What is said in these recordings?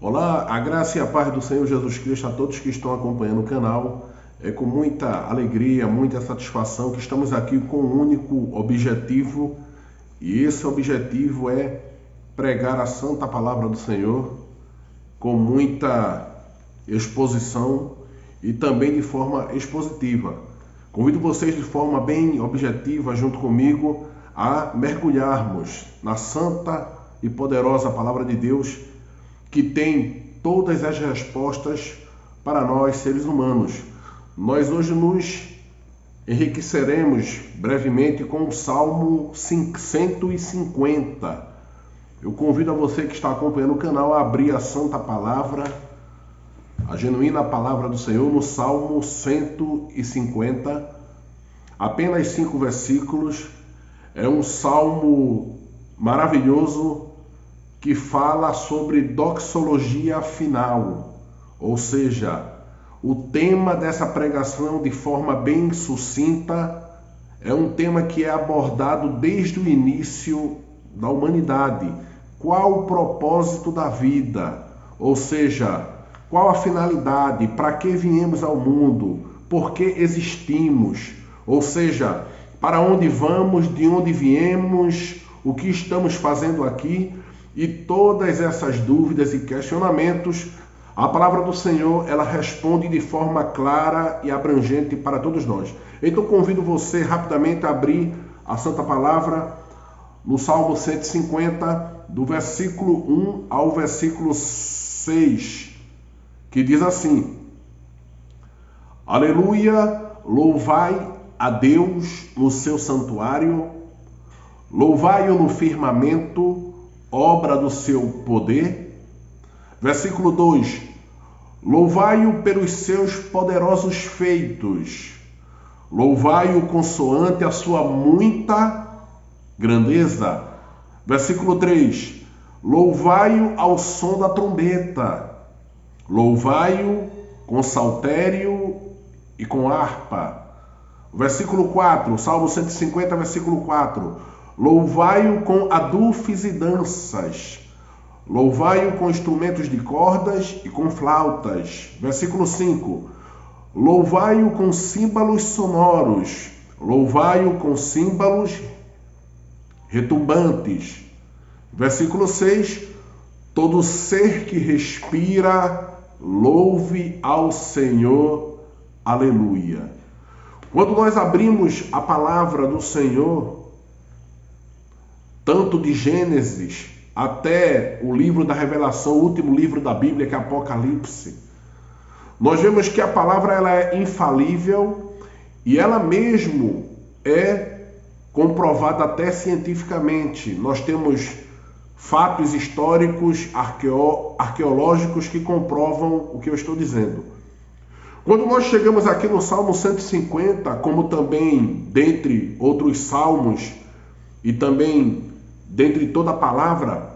Olá, a graça e a paz do Senhor Jesus Cristo a todos que estão acompanhando o canal. É com muita alegria, muita satisfação que estamos aqui com um único objetivo, e esse objetivo é pregar a santa palavra do Senhor com muita exposição e também de forma expositiva. Convido vocês de forma bem objetiva, junto comigo, a mergulharmos na santa e poderosa palavra de Deus, que tem todas as respostas para nós, seres humanos. Nós hoje nos enriqueceremos brevemente com o Salmo 150. Eu convido a você que está acompanhando o canal a abrir a santa palavra, a genuína palavra do Senhor, no Salmo 150, apenas 5 versículos. É um salmo maravilhoso que fala sobre doxologia final, ou seja, o tema dessa pregação, de forma bem sucinta, é um tema que é abordado desde o início da humanidade. Qual o propósito da vida? Ou seja, qual a finalidade? Para que viemos ao mundo? Por que existimos? Ou seja, para onde vamos? De onde viemos? O que estamos fazendo aqui? E todas essas dúvidas e questionamentos, a palavra do Senhor, ela responde de forma clara e abrangente para todos nós. Então convido você rapidamente a abrir a santa palavra no Salmo 150, do versículo 1 ao versículo 6, que diz assim: Aleluia, louvai a Deus no seu santuário, louvai-o no firmamento, obra do seu poder. Versículo 2: Louvai-o pelos seus poderosos feitos, louvai-o consoante a sua muita grandeza. Versículo 3: Louvai-o ao som da trombeta, louvai-o com saltério e com harpa. Versículo 4, Salmo 150, versículo 4: Louvai-o com adufes e danças, louvai-o com instrumentos de cordas e com flautas. Versículo 5: Louvai-o com símbolos sonoros, louvai-o com símbolos retumbantes. Versículo 6: Todo ser que respira, louve ao Senhor. Aleluia. Quando nós abrimos a palavra do Senhor, tanto de Gênesis até o livro da Revelação, o último livro da Bíblia, que é Apocalipse, nós vemos que a palavra ela é infalível e ela mesmo é comprovada até cientificamente. Nós temos fatos históricos, arqueológicos que comprovam o que eu estou dizendo. Quando nós chegamos aqui no Salmo 150, como também dentre outros salmos e também dentre toda a palavra,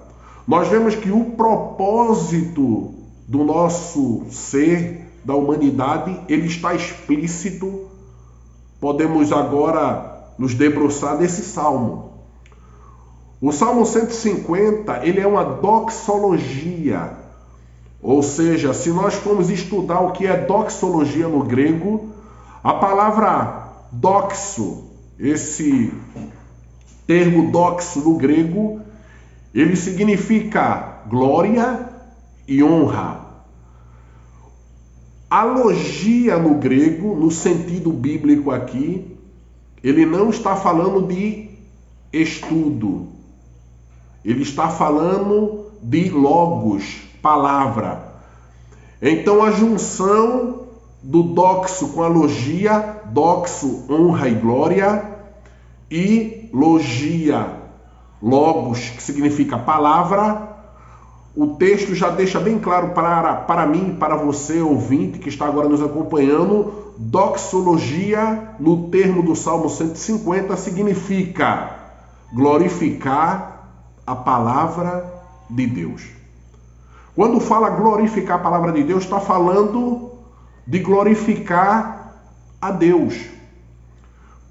nós vemos que o propósito do nosso ser, da humanidade, ele está explícito. Podemos agora nos debruçar nesse salmo. O Salmo 150, ele é uma doxologia, ou seja, se nós formos estudar o que é doxologia no grego, a palavra doxo, esse termo doxo no grego, ele significa glória e honra. A logia no grego, no sentido bíblico aqui, ele não está falando de estudo. Ele está falando de logos, palavra. Então a junção do doxo com a logia, doxo, honra e glória, e logia, logos, que significa palavra. O texto já deixa bem claro para mim, para você, ouvinte, que está agora nos acompanhando, doxologia, no termo do Salmo 150, significa glorificar a palavra de Deus. Quando fala glorificar a palavra de Deus, está falando de glorificar a Deus.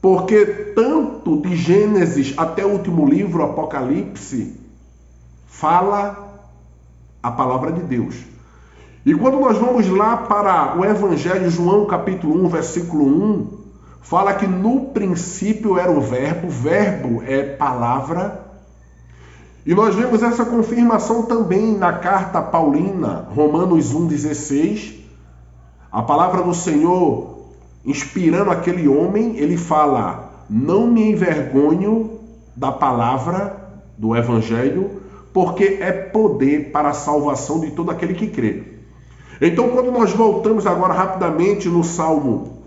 Porque tanto de Gênesis até o último livro, Apocalipse, fala a palavra de Deus. E quando nós vamos lá para o Evangelho de João, capítulo 1, versículo 1, fala que no princípio era o verbo é palavra. E nós vemos essa confirmação também na carta paulina, Romanos 1,16. A palavra do Senhor, inspirando aquele homem, ele fala: não me envergonho da palavra do Evangelho, porque é poder para a salvação de todo aquele que crê. Então, quando nós voltamos agora rapidamente no Salmo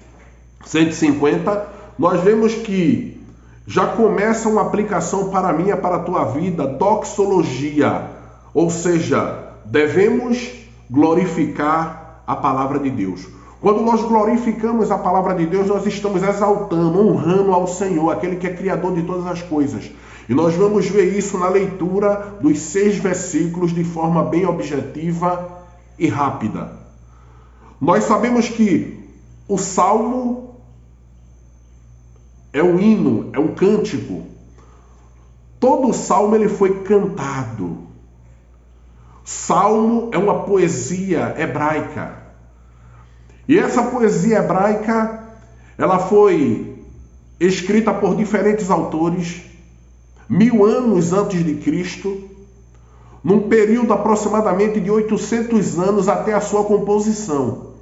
150, nós vemos que já começa uma aplicação para mim e para a tua vida, doxologia, ou seja, devemos glorificar a palavra de Deus. Quando nós glorificamos a palavra de Deus, nós estamos exaltando, honrando ao Senhor, aquele que é criador de todas as coisas. E nós vamos ver isso na leitura dos 6 versículos de forma bem objetiva e rápida. Nós sabemos que o salmo é um hino, é um cântico. Todo salmo ele foi cantado. Salmo é uma poesia hebraica. E essa poesia hebraica, ela foi escrita por diferentes autores, 1000 anos antes de Cristo, num período aproximadamente de 800 anos até a sua composição.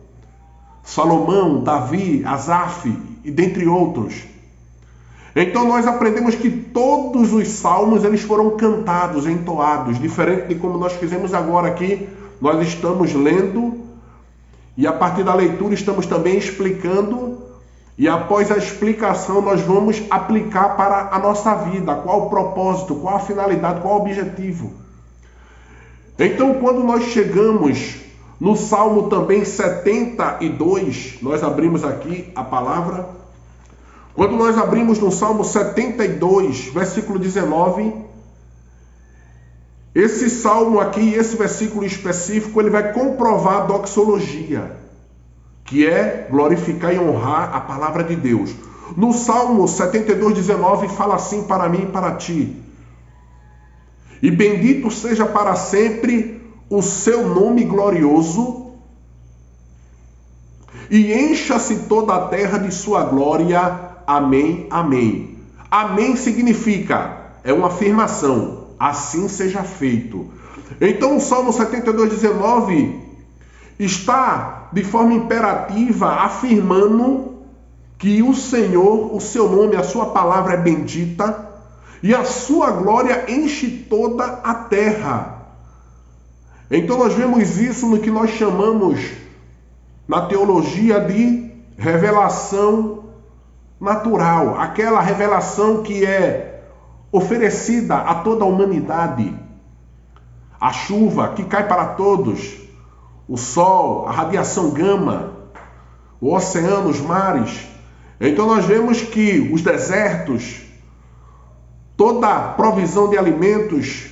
Salomão, Davi, Asaf e dentre outros. Então nós aprendemos que todos os salmos eles foram cantados, entoados, diferente de como nós fizemos agora aqui. Nós estamos lendo e a partir da leitura estamos também explicando, e após a explicação nós vamos aplicar para a nossa vida, qual o propósito, qual a finalidade, qual o objetivo. Então, quando nós chegamos no Salmo também 72, nós abrimos aqui a palavra. Quando nós abrimos no Salmo 72, versículo 19, esse salmo aqui, esse versículo específico, ele vai comprovar a doxologia, que é glorificar e honrar a palavra de Deus. No Salmo 72, 19, fala assim para mim e para ti: e bendito seja para sempre o seu nome glorioso, e encha-se toda a terra de sua glória. Amém, amém. Amém significa, é uma afirmação, assim seja feito. Então o Salmo 72, 19 está de forma imperativa afirmando que o Senhor, o seu nome, a sua palavra é bendita, e a sua glória enche toda a terra. Então nós vemos isso no que nós chamamos na teologia de revelação natural, aquela revelação que é oferecida a toda a humanidade. A chuva que cai para todos, o sol, a radiação gama, o oceano, os mares. Então nós vemos que os desertos, toda a provisão de alimentos,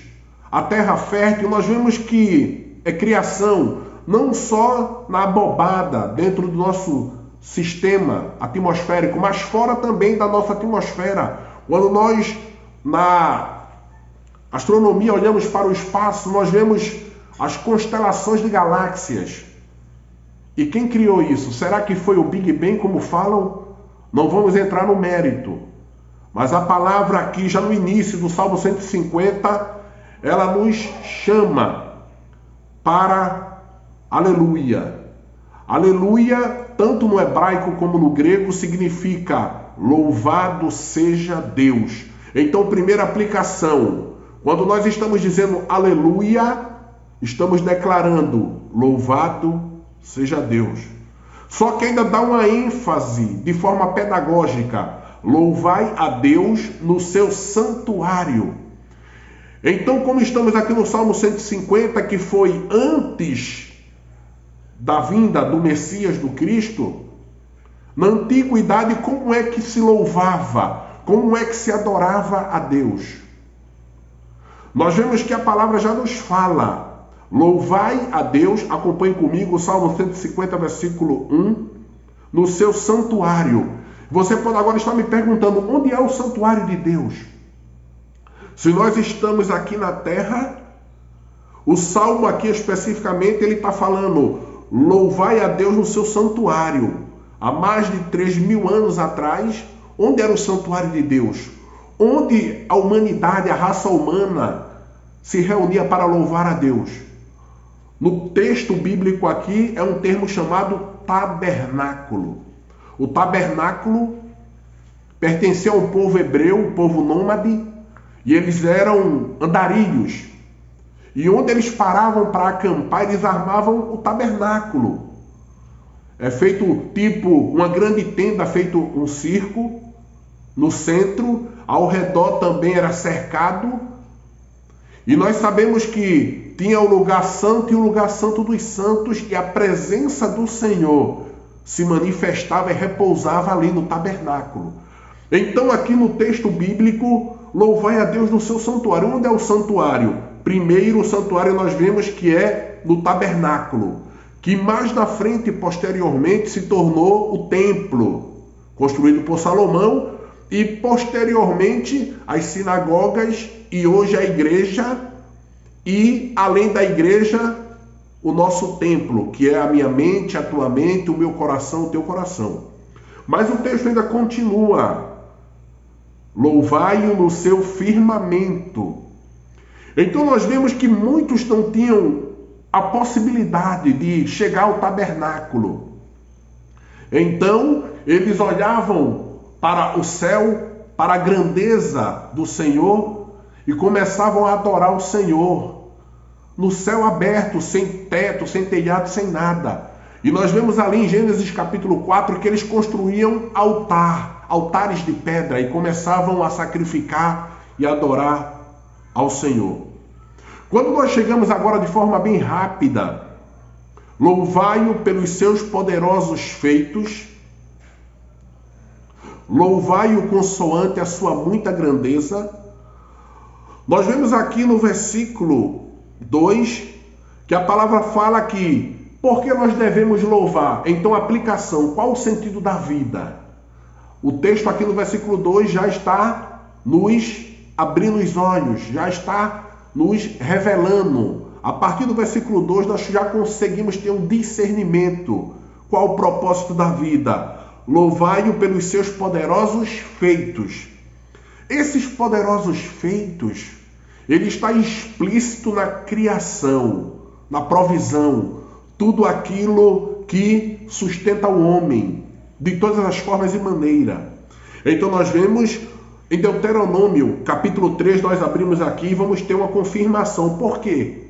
a terra fértil, nós vemos que é criação, não só na abobada, dentro do nosso sistema atmosférico, mas fora também da nossa atmosfera. Quando nós, na astronomia, olhamos para o espaço, nós vemos as constelações de galáxias. E quem criou isso? Será que foi o Big Bang, como falam? Não vamos entrar no mérito. Mas a palavra aqui, já no início do Salmo 150, ela nos chama para aleluia. Aleluia, tanto no hebraico como no grego, significa louvado seja Deus. Então, primeira aplicação, quando nós estamos dizendo aleluia, estamos declarando louvado seja Deus. Só que ainda dá uma ênfase de forma pedagógica: louvai a Deus no seu santuário. Então, como estamos aqui no Salmo 150, que foi antes da vinda do Messias, do Cristo, na antiguidade, como é que se louvava? Como é que se adorava a Deus? Nós vemos que a palavra já nos fala: louvai a Deus, acompanhe comigo o Salmo 150, versículo 1, no seu santuário. Você pode agora estar me perguntando, onde é o santuário de Deus? Se nós estamos aqui na terra, O Salmo aqui especificamente, ele está falando: louvai a Deus no seu santuário. Há mais de 3.000 anos atrás, onde era o santuário de Deus? Onde a humanidade, a raça humana, se reunia para louvar a Deus? No texto bíblico aqui é um termo chamado tabernáculo. O tabernáculo pertencia ao povo hebreu, um povo nômade, e eles eram andarilhos. E onde eles paravam para acampar, eles armavam o tabernáculo. É feito tipo uma grande tenda, feito um circo no centro, ao redor também era cercado. E nós sabemos que tinha o lugar santo e o lugar santo dos santos, e a presença do Senhor se manifestava e repousava ali no tabernáculo. Então aqui no texto bíblico, louvai a Deus no seu santuário. Onde é o santuário? Primeiro, o santuário nós vemos que é no tabernáculo, que mais na frente, posteriormente, se tornou o templo, construído por Salomão, e posteriormente as sinagogas, e hoje a igreja, e além da igreja, o nosso templo, que é a minha mente, a tua mente, o meu coração, o teu coração. Mas o texto ainda continua: louvai-o no seu firmamento. Então nós vemos que muitos não tinham a possibilidade de chegar ao tabernáculo. Então eles olhavam para o céu, para a grandeza do Senhor, e começavam a adorar o Senhor no céu aberto, sem teto, sem telhado, sem nada. E nós vemos ali em Gênesis capítulo 4 que eles construíam altares de pedra, e começavam a sacrificar e adorar ao Senhor. Quando nós chegamos agora de forma bem rápida, louvai-o pelos seus poderosos feitos, louvai-o consoante a sua muita grandeza. Nós vemos aqui no versículo 2 que a palavra fala que por que nós devemos louvar? Então, aplicação: qual o sentido da vida? O texto aqui no versículo 2 já está nos abrindo os olhos, já está nos revelando. A partir do versículo 2 nós já conseguimos ter um discernimento. Qual o propósito da vida? Louvai-o pelos seus poderosos feitos. Esses poderosos feitos, ele está explícito na criação, na provisão, tudo aquilo que sustenta o homem, de todas as formas e maneiras. Então nós vemos em Deuteronômio, capítulo 3, nós abrimos aqui e vamos ter uma confirmação. Por quê?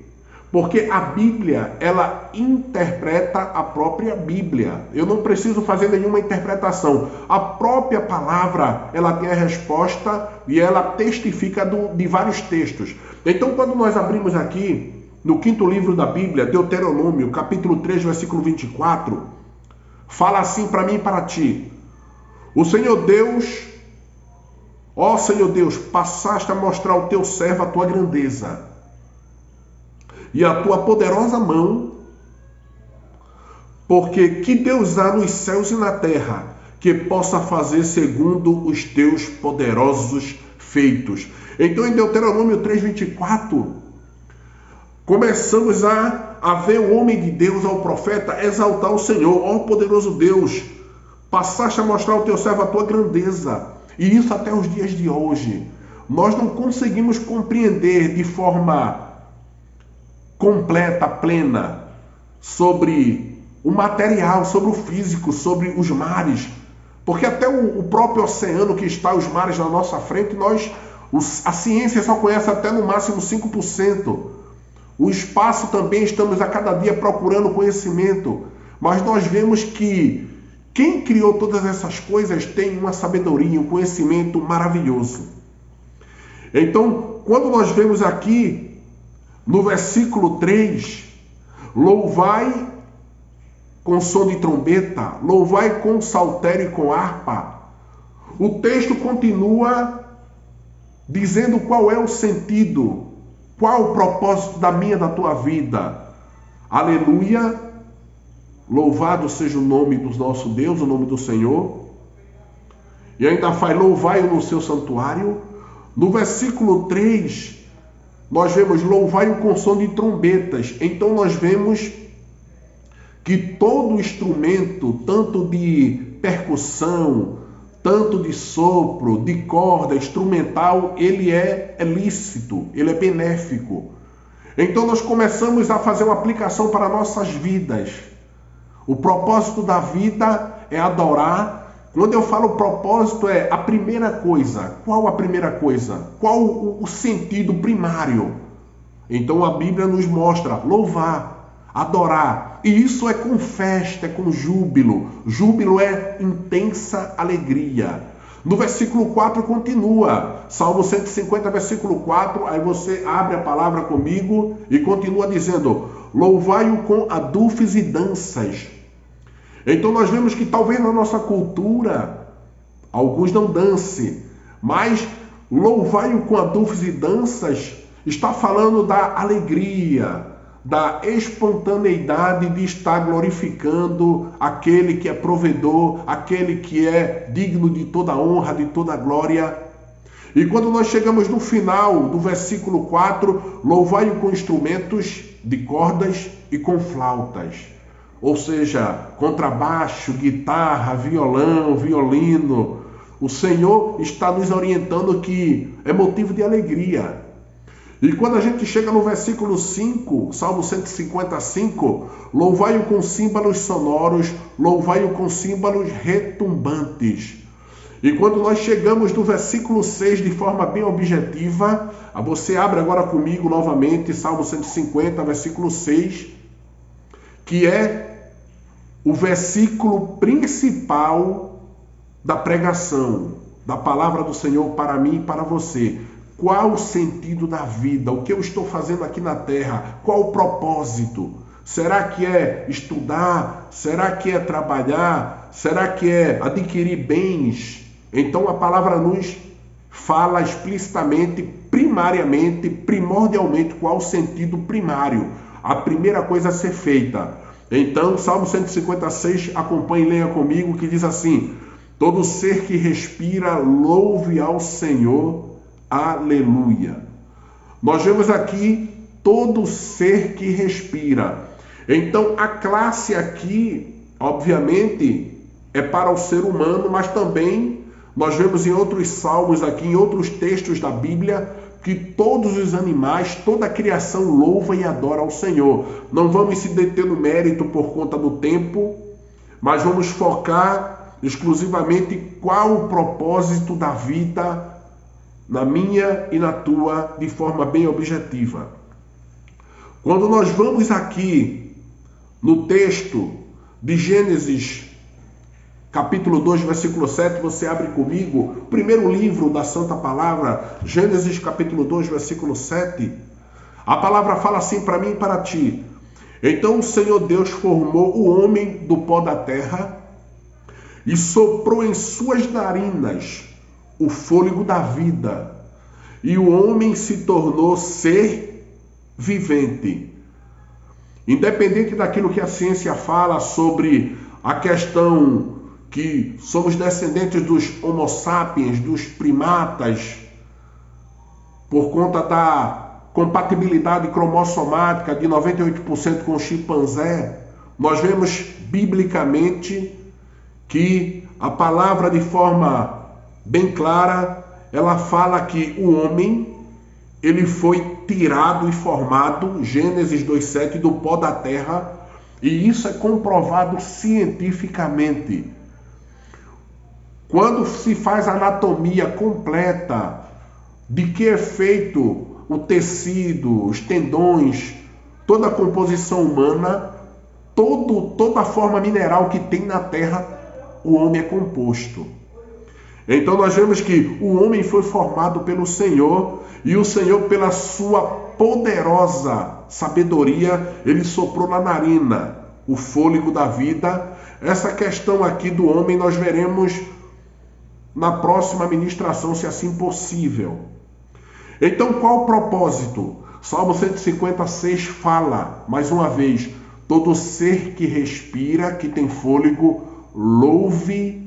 Porque a Bíblia, ela interpreta a própria Bíblia. Eu não preciso fazer nenhuma interpretação. A própria palavra, ela tem a resposta e ela testifica de vários textos. Então, quando nós abrimos aqui, no quinto livro da Bíblia, Deuteronômio, capítulo 3, versículo 24, fala assim para mim e para ti: o Senhor Deus, ó Senhor Deus, passaste a mostrar ao teu servo a tua grandeza e a tua poderosa mão, porque que Deus há nos céus e na terra que possa fazer segundo os teus poderosos feitos. Então, em Deuteronômio 3:24, começamos a ver o homem de Deus, ao profeta, exaltar o Senhor. Ó poderoso Deus, passaste a mostrar ao teu servo a tua grandeza. E isso até os dias de hoje. Nós não conseguimos compreender de forma completa, plena, sobre o material, sobre o físico, sobre os mares. Porque até o próprio oceano que está, os mares na nossa frente, a ciência só conhece até no máximo 5%. O espaço também, estamos a cada dia procurando conhecimento. Mas nós vemos que quem criou todas essas coisas tem uma sabedoria, um conhecimento maravilhoso. Então, quando nós vemos aqui, no versículo 3, louvai com som de trombeta, louvai com saltério e com harpa. O texto continua dizendo qual é o sentido, qual o propósito da minha, da tua vida. Aleluia, louvado seja o nome do nosso Deus, o nome do Senhor. E ainda faz louvai-o no seu santuário. No versículo 3, nós vemos louvai-o com som de trombetas. Então nós vemos que todo instrumento, tanto de percussão, tanto de sopro, de corda, instrumental, ele é lícito, ele é benéfico. Então nós começamos a fazer uma aplicação para nossas vidas. O propósito da vida é adorar. Quando eu falo propósito, é a primeira coisa. Qual a primeira coisa? Qual o sentido primário? Então a Bíblia nos mostra louvar, adorar. E isso é com festa, é com júbilo. Júbilo é intensa alegria. No versículo 4 continua, Salmo 150, versículo 4, aí você abre a palavra comigo e continua dizendo, louvai-o com adufes e danças. Então nós vemos que talvez na nossa cultura, alguns não dancem, mas louvai-o com adufes e danças está falando da alegria, da espontaneidade de estar glorificando aquele que é provedor, aquele que é digno de toda honra, de toda glória. E quando nós chegamos no final do versículo 4, louvai-o com instrumentos de cordas e com flautas. Ou seja, contrabaixo, guitarra, violão, violino. O Senhor está nos orientando que é motivo de alegria. E quando a gente chega no versículo 5, Salmo 155, louvai-o com símbolos sonoros, louvai-o com símbolos retumbantes. E quando nós chegamos no versículo 6 de forma bem objetiva, você abre agora comigo novamente Salmo 150, versículo 6, que é o versículo principal da pregação, da palavra do Senhor para mim e para você. Qual o sentido da vida? O que eu estou fazendo aqui na terra? Qual o propósito? Será que é estudar? Será que é trabalhar? Será que é adquirir bens? Então a palavra nos fala explicitamente, primariamente, primordialmente, qual o sentido primário. A primeira coisa a ser feita. Então, Salmo 156, acompanhe e leia comigo, que diz assim, todo ser que respira, louve ao Senhor. Aleluia. Nós vemos aqui todo ser que respira. Então a classe aqui, obviamente, é para o ser humano, mas também nós vemos em outros salmos aqui, em outros textos da Bíblia, que todos os animais, toda a criação louva e adora ao Senhor. Não vamos se deter no mérito por conta do tempo, mas vamos focar exclusivamente qual o propósito da vida na minha e na tua, de forma bem objetiva. Quando nós vamos aqui no texto de Gênesis, capítulo 2, versículo 7, você abre comigo, o primeiro livro da Santa Palavra, Gênesis, capítulo 2, versículo 7, a palavra fala assim para mim e para ti. Então o Senhor Deus formou o homem do pó da terra e soprou em suas narinas o fôlego da vida, e o homem se tornou ser vivente. Independente daquilo que a ciência fala sobre a questão que somos descendentes dos Homo sapiens, dos primatas, por conta da compatibilidade cromossomática de 98% com o chimpanzé, nós vemos biblicamente que a palavra, de forma bem clara, ela fala que o homem, ele foi tirado e formado, Gênesis 2:7, do pó da terra, e isso é comprovado cientificamente. Quando se faz a anatomia completa de que é feito o tecido, os tendões, toda a composição humana, toda a forma mineral que tem na terra, o homem é composto. Então nós vemos que o homem foi formado pelo Senhor, e o Senhor, pela sua poderosa sabedoria, ele soprou na narina o fôlego da vida. Essa questão aqui do homem nós veremos na próxima ministração, se assim possível. Então qual o propósito? Salmo 156 fala, mais uma vez, todo ser que respira, que tem fôlego, louve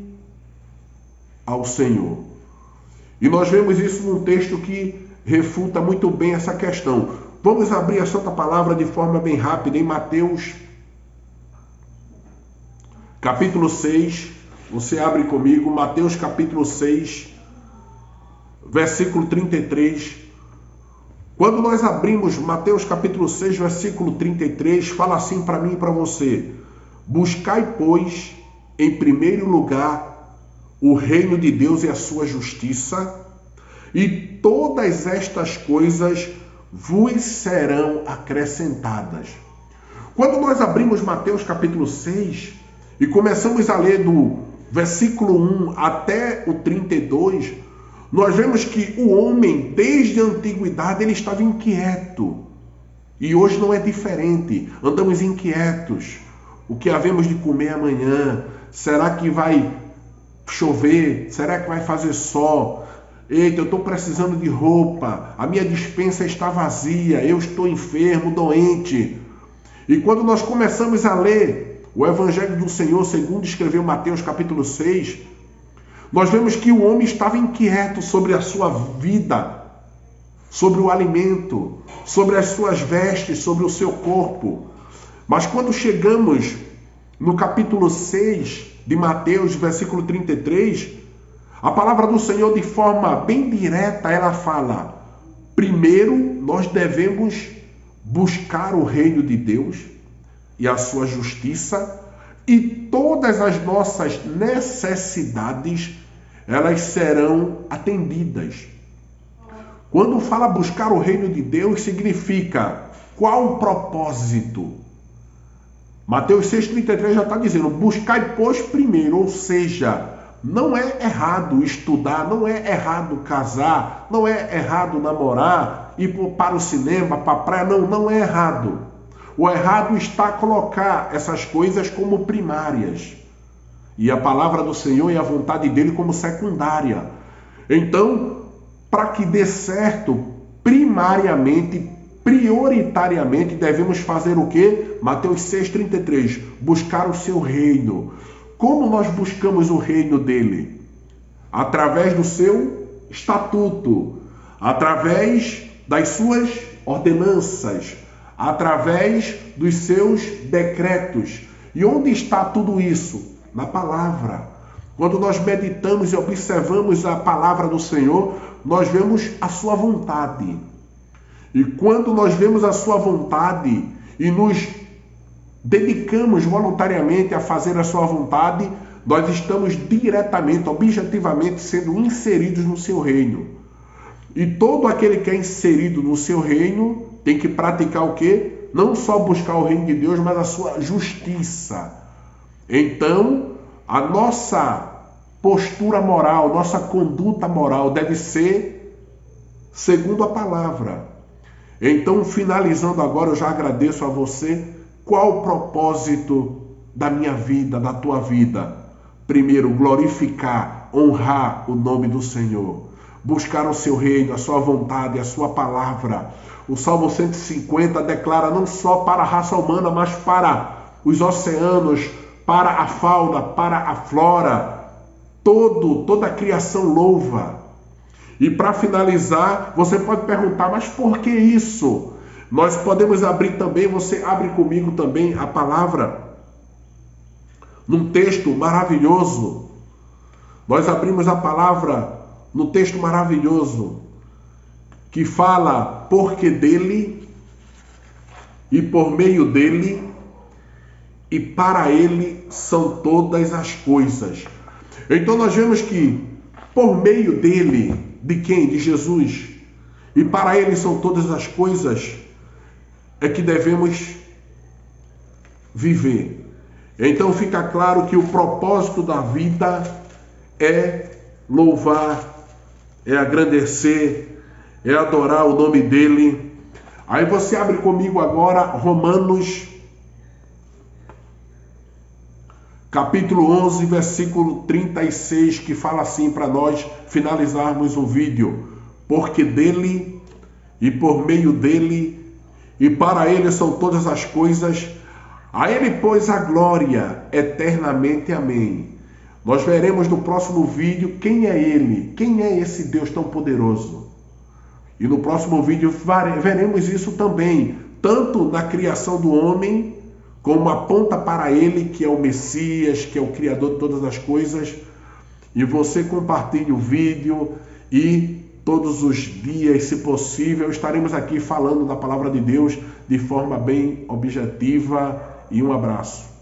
ao Senhor. E nós vemos isso num texto que refuta muito bem essa questão. Vamos abrir a Santa Palavra de forma bem rápida em Mateus, capítulo 6. Você abre comigo, Mateus capítulo 6, versículo 33. Quando nós abrimos Mateus capítulo 6, versículo 33, fala assim para mim e para você: buscai, pois, em primeiro lugar o reino de Deus e a sua justiça, e todas estas coisas vos serão acrescentadas. Quando nós abrimos Mateus capítulo 6 e começamos a ler do versículo 1 até o 32, nós vemos que o homem, desde a antiguidade, ele estava inquieto. E hoje não é diferente. Andamos inquietos. O que havemos de comer amanhã? Será que vai chover? Será que vai fazer sol? Eita, eu estou precisando de roupa. A minha despensa está vazia. Eu estou enfermo, doente. E quando nós começamos a ler o Evangelho do Senhor, segundo escreveu Mateus capítulo 6, nós vemos que o homem estava inquieto sobre a sua vida, sobre o alimento, sobre as suas vestes, sobre o seu corpo. Mas quando chegamos no capítulo 6 de Mateus, versículo 33, a palavra do Senhor, de forma bem direta, ela fala: primeiro nós devemos buscar o reino de Deus e a sua justiça, e todas as nossas necessidades, elas serão atendidas. Quando fala buscar o reino de Deus, significa qual o propósito? Mateus 6,33 já está dizendo: buscai, pois, primeiro, ou seja, não é errado estudar, não é errado casar, não é errado namorar, ir para o cinema, para a praia, não é errado. O errado está colocar essas coisas como primárias e a palavra do Senhor e a vontade dele como secundária. Então, para que dê certo, primariamente, prioritariamente, devemos fazer o quê? Mateus 6,33, buscar o seu reino. Como nós buscamos o reino dele? Através do seu estatuto, através das suas ordenanças, através dos seus decretos. E onde está tudo isso? Na palavra. Quando nós meditamos e observamos a palavra do Senhor, nós vemos a sua vontade. E quando nós vemos a sua vontade e nos dedicamos voluntariamente a fazer a sua vontade, nós estamos diretamente, objetivamente sendo inseridos no seu reino. E todo aquele que é inserido no seu reino tem que praticar o quê? Não só buscar o reino de Deus, mas a sua justiça. Então, a nossa postura moral, nossa conduta moral deve ser segundo a palavra. Então, finalizando agora, eu já agradeço a você. Qual o propósito da minha vida, da tua vida? Primeiro, glorificar, honrar o nome do Senhor. Buscar o seu reino, a sua vontade, a sua palavra. O Salmo 150 declara não só para a raça humana, mas para os oceanos, para a fauna, para a flora. Toda a criação louva. E para finalizar, você pode perguntar, mas por que isso? Nós podemos abrir também, você abre comigo também a palavra, num texto maravilhoso. Nós abrimos a palavra no texto maravilhoso, que fala: porque dele, e por meio dele, e para ele são todas as coisas. Então nós vemos que por meio dele, de quem? De Jesus, e para ele são todas as coisas, é que devemos viver. Então fica claro que o propósito da vida é louvar, é agradecer, é adorar o nome dele. Aí você abre comigo agora Romanos capítulo 11, versículo 36, que fala assim para nós finalizarmos o vídeo: porque dele, e por meio dele, e para ele são todas as coisas, a ele, pois, a glória eternamente. Amém. Nós veremos no próximo vídeo quem é ele, quem é esse Deus tão poderoso. E no próximo vídeo veremos isso também, tanto na criação do homem, como aponta para ele, que é o Messias, que é o Criador de todas as coisas. E você compartilhe o vídeo e todos os dias, se possível, estaremos aqui falando da palavra de Deus de forma bem objetiva. E um abraço.